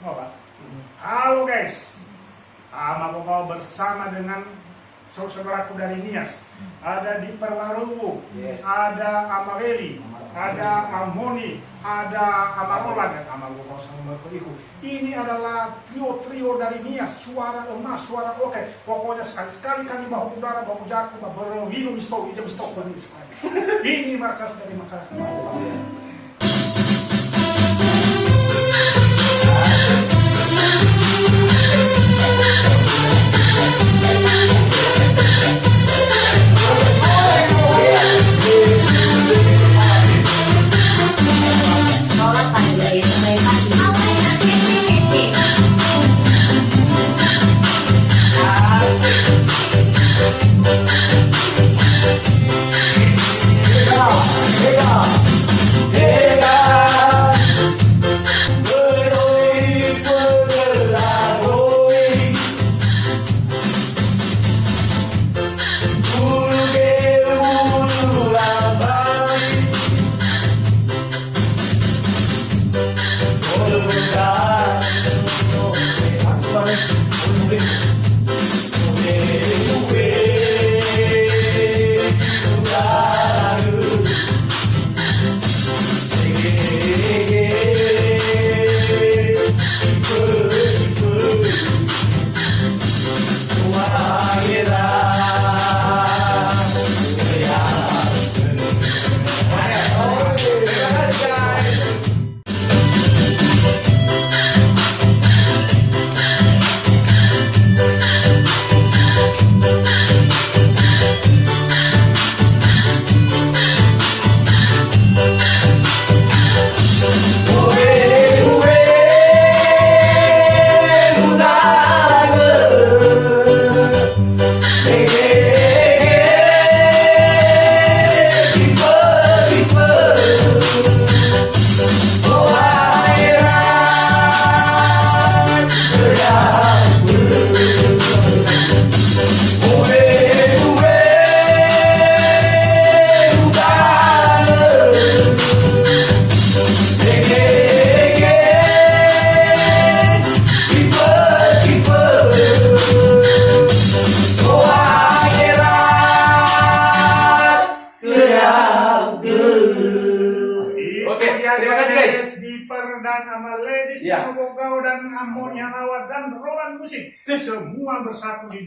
Oh, Pak. Halo guys, Maboko bersama dengan saudaraku dari Nias. Ada di Perwaruwu, ada Amaweli, ada Amoni, ada Amarolan dan Amaboko sama Iku. Ini adalah trio dari Nias, suara emas, suara oke. Pokoknya sekali-sekali kami bahu udara, bahu jago, bahu minum stok, ijam stok sekali. Ini markas dari Makassar. Terima kasih guys. Diper dan Amaledi, Maboko dan Amon yang awal dan Roland musik. Semua bersatu di